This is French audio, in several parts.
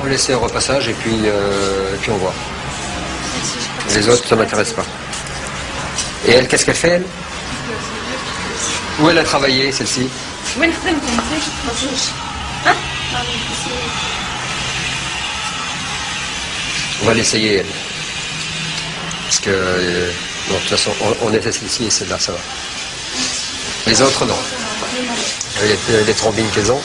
On laisse au repassage et puis on voit. Les autres, ça m'intéresse pas. Et elle, qu'est-ce qu'elle fait, elle? Où elle a travaillé, celle-ci? On va l'essayer, elle. Parce que, bon, de toute façon, on était celle-ci et celle-là, ça va. Les autres, non. Les trombines qu'elles ont.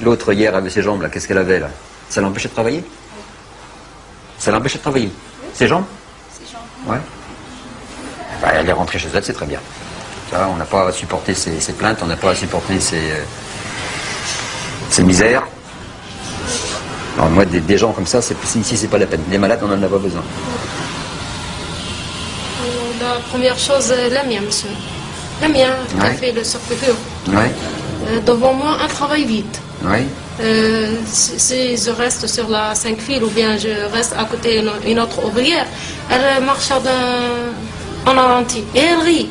L'autre, hier, avait ses jambes, là. Qu'est-ce qu'elle avait, là? Ça l'empêchait de travailler? Ça l'empêchait de travailler? Ses jambes? Ses jambes. Ouais. Bah, elle est rentrée chez elle, c'est très bien. Ça, on n'a pas à supporter ses plaintes, on n'a pas à supporter ses misères. Alors, moi, des gens comme ça, ici, c'est pas la peine. Les malades, on n'en a pas besoin. La première chose, la mienne, monsieur. La mienne, qui a fait le circuit. Ouais. Devant moi, un travail vite. Oui. Si je reste sur la 5 fils ou bien je reste à côté d'une autre ouvrière, elle marche en ralenti et elle rit.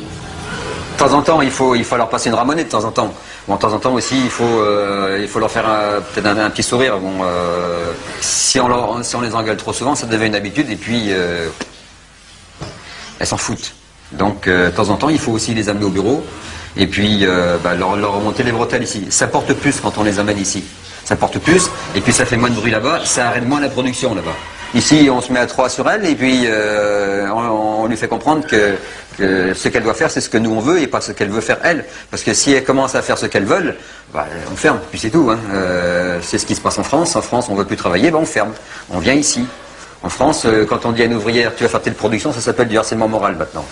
De temps en temps, il faut leur passer une ramonette de temps en temps. Bon, de temps en temps aussi, il faut leur faire peut-être un petit sourire. Bon, si on les engueule trop souvent, ça devient une habitude et puis elles s'en foutent. Donc, de temps en temps, il faut aussi les amener au bureau. Et puis leur remonter les bretelles ici. Ça porte plus quand on les amène ici. Ça porte plus, et puis ça fait moins de bruit là-bas, ça arrête moins la production là-bas. Ici, on se met à 3 sur elle, et puis on lui fait comprendre que ce qu'elle doit faire, c'est ce que nous on veut, et pas ce qu'elle veut faire elle. Parce que si elle commence à faire ce qu'elle veut, on ferme, puis c'est tout. Hein. C'est ce qui se passe en France. En France, on ne veut plus travailler, on ferme. On vient ici. En France, quand on dit à une ouvrière, tu vas faire telle production, ça s'appelle du harcèlement moral maintenant.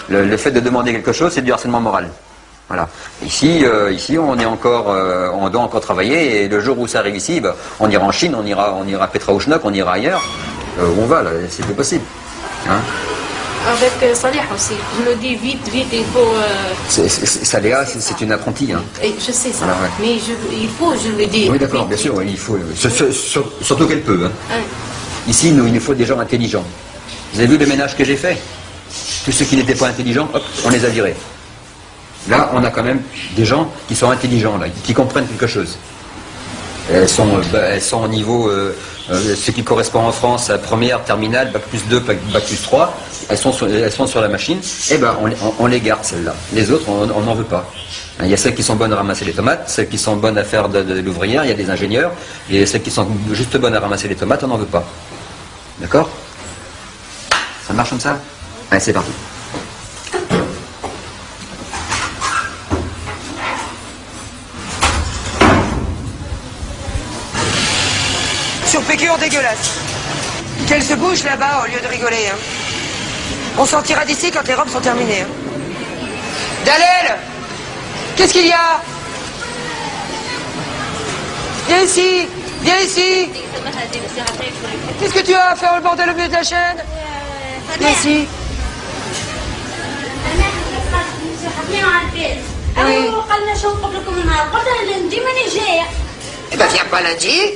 Le fait de demander quelque chose, c'est du harcèlement moral. Voilà. Ici, on est encore, on doit encore travailler, et le jour où ça arrive ici, on ira en Chine, on ira à Petraouchnok, on ira ailleurs, où on va, là, c'est plus possible. Hein? Avec Saléha aussi, je le dis vite, il faut... Saléha, c'est une apprentie. Hein. Et je sais ça, voilà, ouais. Mais il faut, je le dis. Oui, d'accord, bien sûr, oui, il faut. Surtout qu'elle peut. Hein. Ouais. Ici, il nous faut des gens intelligents. Vous avez vu le ménage que j'ai fait? Tous ceux qui n'étaient pas intelligents, hop, on les a virés. Là, on a quand même des gens qui sont intelligents, là, qui comprennent quelque chose. Elles sont au niveau, ce qui correspond en France à première, terminale, bac plus 2, bac plus 3. Elles sont sur la machine. Eh ben, on les garde, celles-là. Les autres, on n'en veut pas. Il y a celles qui sont bonnes à ramasser les tomates, celles qui sont bonnes à faire de l'ouvrière, il y a des ingénieurs. Et celles qui sont juste bonnes à ramasser les tomates, on n'en veut pas. D'accord? Ça marche comme ça? Allez, c'est parti. Sur piqûre dégueulasse. Qu'elle se bouge là-bas au lieu de rigoler. Hein. On sortira d'ici quand les robes sont terminées. Hein. Dalel, qu'est-ce qu'il y a? Viens ici, viens ici. Qu'est-ce que tu as à faire le bordel au milieu de la chaîne? Viens ici. Oui. Eh ben viens pas lundi.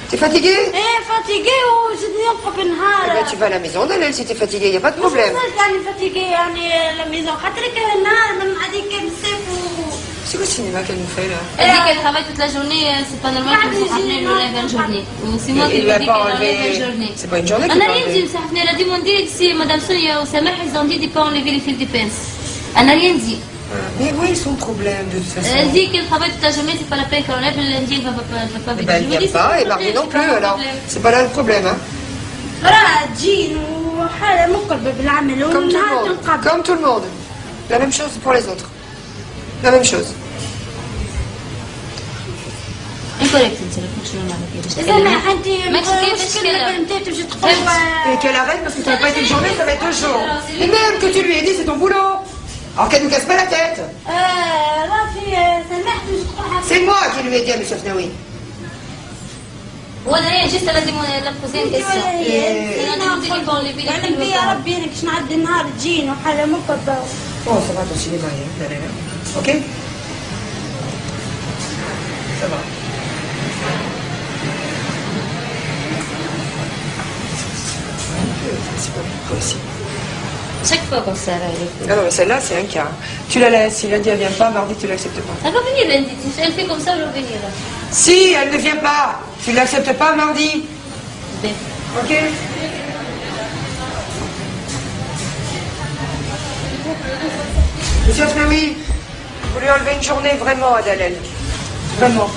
T'es fatigué? Eh ben tu vas à la maison, Dalel, si t'es fatigué, y a pas de problème. C'est quoi ce cinéma qu'elle nous fait là? Elle dit qu'elle travaille toute la journée, c'est pas normal que vous ramenez le lève une journée. C'est moi qui lui dis qu'elle enlève une journée. C'est pas une journée Elle a rien dit, elle a demandé si Madame Sonia ou Samah, ils ont dit de ne pas enlever les fils de pince. Elle n'a rien dit. Mais oui, son problème de toute façon. Elle dit qu'elle travaille toute la journée, c'est pas la peine qu'elle enlève, le lundi elle va pas venir. Elle vient pas, et mardi non plus, alors. C'est pas là le problème, hein. Comme tout le monde. La même chose pour les autres. La même chose. Et qu'elle arrête parce que ça n'a pas été une journée, ça va être 2 jours. Et même que tu lui aies dit, c'est ton boulot. Alors qu'elle nous casse pas la tête. C'est moi qui lui ai dit à M. Fnaoui. وانا جيت لازم نلبسين كسر يا ربي انك شنو عدي النهار تجين وحاله مكبه. Oh, ça va ton cinéma, ok? Ça va. C'est pas possible. Chaque fois comme ça, là, elle est fait. Ah non, mais celle-là, c'est un cas. Tu la laisses. Si lundi, elle vient pas, mardi, tu l'acceptes pas. Elle va venir lundi. Elle fait comme ça, elle va venir. Si, elle ne vient pas. Tu l'acceptes pas mardi. Ben. Ok. Monsieur Fleury, vous lui enlevez une journée vraiment à Dalel. Vraiment.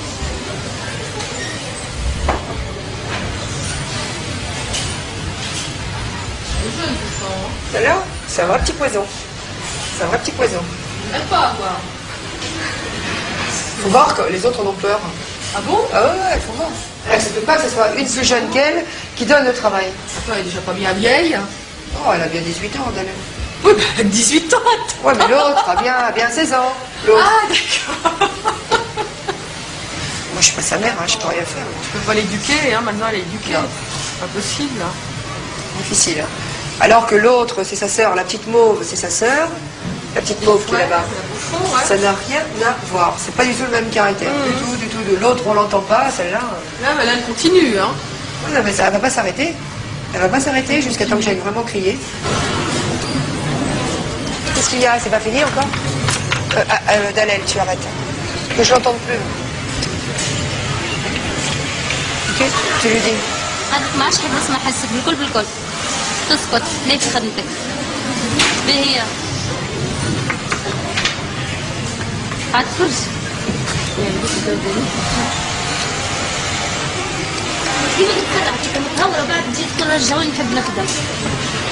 Celle-là, c'est un vrai petit poison. C'est un vrai petit poison. Même pas, quoi. Faut voir que les autres en ont peur. Ah bon? Ah ouais, faut voir. Elle ne pas que ce soit une plus jeune qu'elle qui donne le travail. Attends, elle est déjà pas bien vieille. Oh, elle a bien 18 ans, Dalel. Oui, bah, 18 ans. Ouais, mais l'autre a bien 16 ans. L'autre. Ah, d'accord. Moi, je suis pas sa mère, hein, je peux rien faire. Je peux pas l'éduquer, hein, maintenant elle est éduquée. Non. Pas possible. Hein. Difficile. Hein. Alors que l'autre, c'est sa sœur, la petite mauve, c'est sa sœur. La petite mauve qui est là-bas. Ça n'a rien à voir. C'est pas du tout le même caractère. Du tout. De l'autre, on l'entend pas, celle-là. Là, mais là, elle continue, hein. Non, mais ça, elle va pas s'arrêter. Elle va pas s'arrêter jusqu'à temps que j'aille vraiment crier. Qu'est-ce qu'il y a? C'est pas fini encore? Dalel, tu arrêtes. Que je l'entende plus. Ok? Tu lui dis. هذاك ما عادش حد يسمع حسك بالكل تسكت ليه في خدمتك باهي هي عاد فرج كيف تتفرع كيف متهورة بعد تجي تقول رجعوني نحب نخدم.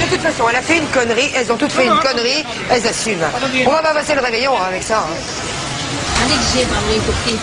De toute façon, elle a fait une connerie, elles ont toutes fait une connerie, elles assument. On va pas passer le réveillon avec ça. Hein. هذيك جايبة عملية كفتي